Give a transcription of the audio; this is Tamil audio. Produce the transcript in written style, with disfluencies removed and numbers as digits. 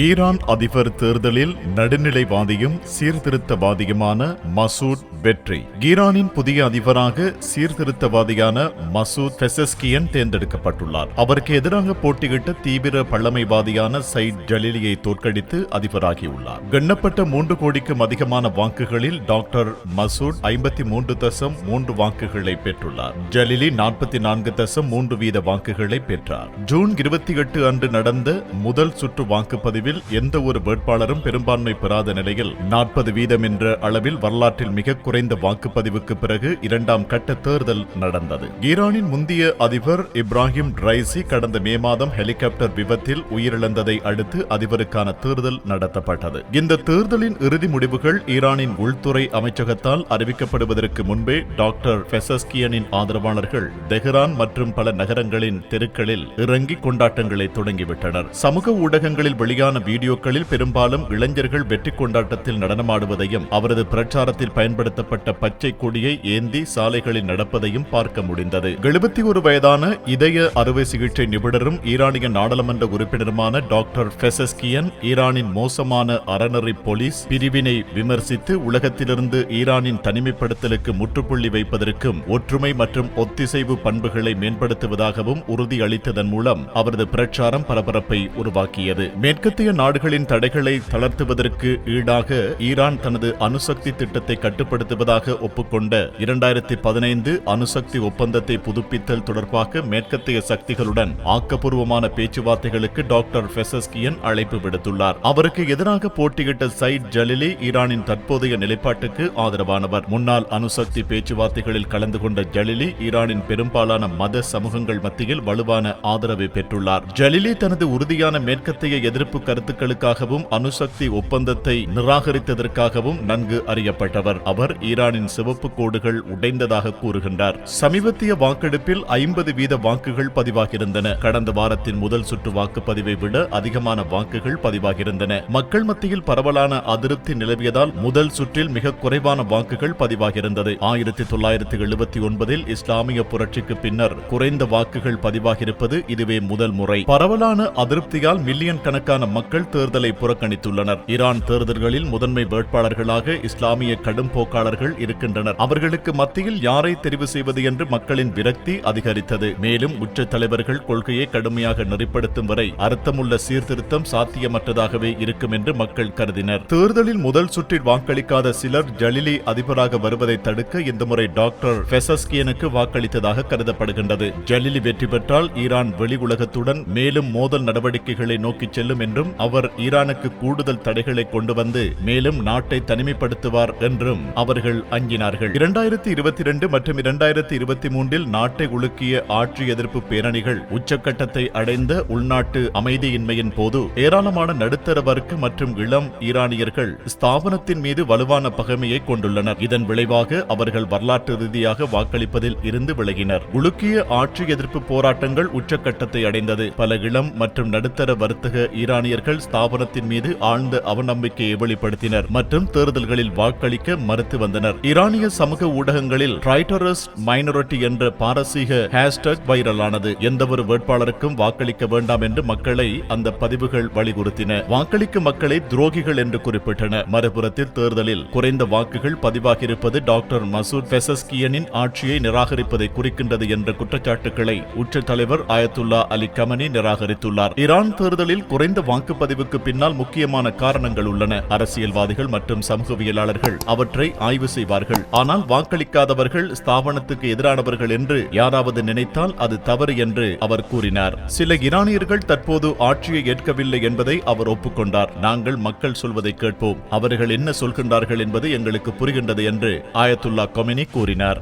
ஈரான் அதிபர் தேர்தலில் நடுநிலைவாதியும் சீர்திருத்தவாதியுமான மசூத் வெற்றி. ஈரானின் புதிய அதிபராக சீர்திருத்தவாதியான மசூத் பெசஸ்கியன் தேர்ந்தெடுக்கப்பட்டுள்ளார். அவருக்கு எதிராக போட்டியிட்ட தீவிர பழமைவாதியான சைட் ஜலீலியை தோற்கடித்து அதிபராகியுள்ளார். எண்ணப்பட்ட 3 கோடிக்கும் அதிகமான வாக்குகளில் டாக்டர் மசூத் 53.3 வாக்குகளை பெற்றுள்ளார். ஜலீலி 44.3% வாக்குகளை பெற்றார். ஜூன் 28 அன்று நடந்த முதல் சுற்று வாக்குப்பதிவில் எந்த ஒரு வேட்பாளரும் பெரும்பான்மை பெறாத நிலையில் 40% என்ற அளவில் வரலாற்றில் மிக குறைந்த வாக்குப்பதிவுக்கு பிறகு 2ஆம் கட்ட தேர்தல் நடந்தது. ஈரானின் முந்தைய அதிபர் இப்ராஹிம் ரைசி கடந்த மே மாதம் ஹெலிகாப்டர் விபத்தில் உயிரிழந்ததை அடுத்து அதிபருக்கான தேர்தல் நடத்தப்பட்டது. இந்த தேர்தலின் இறுதி முடிவுகள் ஈரானின் உள்துறை அமைச்சகத்தால் அறிவிக்கப்படுவதற்கு முன்பே டாக்டர் பெசஸ்கியனின் ஆதரவாளர்கள் தெஹ்ரான் மற்றும் பல நகரங்களின் தெருக்களில் இறங்கி கொண்டாட்டங்களை தொடங்கிவிட்டனர். சமூக ஊடகங்களில் வெளியான வீடியோக்களில் பெரும்பாலும் இளைஞர்கள் வெற்றி கொண்டாட்டத்தில் நடனமாடுவதையும் அவரது பிரச்சாரத்தில் பயன்படுத்தப்பட்ட பச்சை கொடியை ஏந்தி சாலைகளில் நடப்பதையும் பார்க்க முடிந்தது. 71 வயதான இதய அறுவை சிகிச்சை நிபுணரும் ஈரானிய நாடாளுமன்ற உறுப்பினருமான டாக்டர் பெசஸ்கியன் ஈரானின் மோசமான அறநெறி போலீஸ் பிரிவினை விமர்சித்து உலகத்திலிருந்து ஈரானின் தனிமைப்படுத்தலுக்கு முற்றுப்புள்ளி வைப்பதற்கும் ஒற்றுமை மற்றும் ஒத்திசைவு பண்புகளை மேம்படுத்துவதாகவும் உறுதியளித்ததன் மூலம் அவரது பிரச்சாரம் பரபரப்பை உருவாக்கியது. மேற்கத்திய நாடுகளின் தடைகளை தளர்த்துவதற்கு ஈடாக ஈரான் தனது அணுசக்தி திட்டத்தை கட்டுப்படுத்துவதாக ஒப்புக்கொண்ட 2015 அணுசக்தி ஒப்பந்தத்தை புதுப்பித்தல் தொடர்பாக மேற்கத்திய சக்திகளுடன் ஆக்கப்பூர்வமான பேச்சுவார்த்தைகளுக்கு டாக்டர் பெசஸ்கியன் அழைப்பு விடுத்துள்ளார். அவருக்கு எதிராக போட்டியிட்ட சைட் ஜலீலி ஈரானின் தற்போதைய நிலைப்பாட்டுக்கு ஆதரவானவர். முன்னாள் அணுசக்தி பேச்சுவார்த்தைகளில் கலந்து கொண்ட ஜலீலி ஈரானின் பெரும்பாலான மத சமூகங்கள் மத்தியில் வலுவான ஆதரவை பெற்றுள்ளார். ஜலீலி தனது உறுதியான மேற்கத்திய எதிர்ப்பு கருத்துக்களுக்காகவும் அணுசக்தி ஒப்பந்தத்தை நிராகரித்ததற்காகவும் நன்கு அறியப்பட்டவர். அவர் ஈரானின் சிவப்பு கோடுகள் உடைந்ததாக கூறுகின்றார். சமீபத்திய வாக்கெடுப்பில் 50% வாக்குகள் பதிவாகியிருந்தன. கடந்த வாரத்தின் முதல் சுற்று வாக்குப்பதிவை விட அதிகமான வாக்குகள் பதிவாகியிருந்தன. மக்கள் மத்தியில் பரவலான அதிருப்தி நிலவியதால் முதல் சுற்றில் மிக குறைவான வாக்குகள் பதிவாகியிருந்தது. 1979 இஸ்லாமிய புரட்சிக்கு பின்னர் குறைந்த வாக்குகள் பதிவாகியிருப்பது இதுவே முதல் முறை. பரவலான அதிருப்தியால் மில்லியன் கணக்கான மக்கள் தேர்தலை புறக்கணித்துள்ளனர். ஈரான் தேர்தல்களில் முதன்மை வேட்பாளர்களாக இஸ்லாமிய கடும் போக்காளர்கள் இருக்கின்றனர். அவர்களுக்கு மத்தியில் யாரை தெரிவு செய்வது என்று மக்களின் விரக்தி அதிகரித்தது. மேலும் உச்ச தலைவர்கள் கொள்கையை கடுமையாக நெறிப்படுத்தும் வரை அர்த்தமுள்ள சீர்திருத்தம் சாத்தியமற்றதாகவே இருக்கும் என்று மக்கள் கருதினர். தேர்தலில் முதல் சுற்றில் வாக்களிக்காத சிலர் ஜலீலி அதிபராக வருவதை தடுக்க இந்த முறை டாக்டர் பெசஸ்கியனுக்கு வாக்களித்ததாக கருதப்படுகின்றது. ஜலீலி வெற்றி பெற்றால் ஈரான் வெளி உலகத்துடன் மேலும் மோதல் நடவடிக்கைகளை நோக்கி செல்லும் என்றும் அவர் ஈரானுக்கு கூடுதல் தடைகளை கொண்டு வந்து மேலும் நாட்டை தனிமைப்படுத்துவார் என்றும் அவர்கள் அஞ்சினார்கள். 2022 மற்றும் 2023 நாட்டை உலுக்கிய ஆட்சி எதிர்ப்பு பேரணிகள் உச்சக்கட்டத்தை அடைந்த உள்நாட்டு அமைதியின்மையின் போது ஏராளமான நடுத்தர வர்க்க மற்றும் இளம் ஈரானியர்கள் ஸ்தாபனத்தின் மீது வலுவான பகைமையை கொண்டுள்ளனர். இதன் விளைவாக அவர்கள் வரலாற்று ரீதியாக வாக்களிப்பதில் இருந்து விலகினர். உலுக்கிய ஆட்சி எதிர்ப்பு போராட்டங்கள் உச்சக்கட்டத்தை அடைந்தது. பல இளம் மற்றும் நடுத்தர வர்த்தக ஈரானியர்கள் ஸ்தாபனத்தின் மீது ஆழ்ந்த அவநம்பிக்கையை வெளிப்படுத்தினர் மற்றும் தேர்தல்களில் வாக்களிக்க மறுத்து வந்தனர். ஈரானிய சமூக ஊடகங்களில் ட்ரைட்டரஸ் மைனாரிட்டி என்ற பாரசீக ஹேஷ்டாக் வைரலானது. எந்தவொரு வேட்பாளருக்கும் வாக்களிக்க வேண்டாம் என்று மக்களை அந்த பதிவுகள் வலியுறுத்தின. வாக்களிக்கும் மக்களை துரோகிகள் என்று குறிப்பிட்டன. மறுபுறத்தில் தேர்தலில் குறைந்த வாக்குகள் பதிவாகியிருப்பது டாக்டர் மசூத் பெசஸ்கியனின் ஆட்சியை நிராகரிப்பதை குறிக்கின்றது என்ற குற்றச்சாட்டுகளை உச்ச தலைவர் ஆயத்துல்லா அலி கமனி நிராகரித்துள்ளார். ஈரான் தேர்தலில் குறைந்த வாக்குப்பதிவுக்கு பின்னால் முக்கியமான காரணங்கள் உள்ளன. அரசியல்வாதிகள் மற்றும் சமூகவியலாளர்கள் அவற்றை ஆய்வு செய்வார்கள். ஆனால் வாக்களிக்காதவர்கள் ஸ்தாபனத்துக்கு எதிரானவர்கள் என்று யாராவது நினைத்தால் அது தவறு என்று அவர் கூறினார். சில ஈரானியர்கள் தற்போது ஆட்சியை ஏற்கவில்லை என்பதை அவர் ஒப்புக்கொண்டார். நாங்கள் மக்கள் சொல்வதை கேட்போம், அவர்கள் என்ன சொல்கின்றார்கள் என்பது எங்களுக்கு புரிகின்றது என்று ஆயத்துல்லா கொமெனி கூறினார்.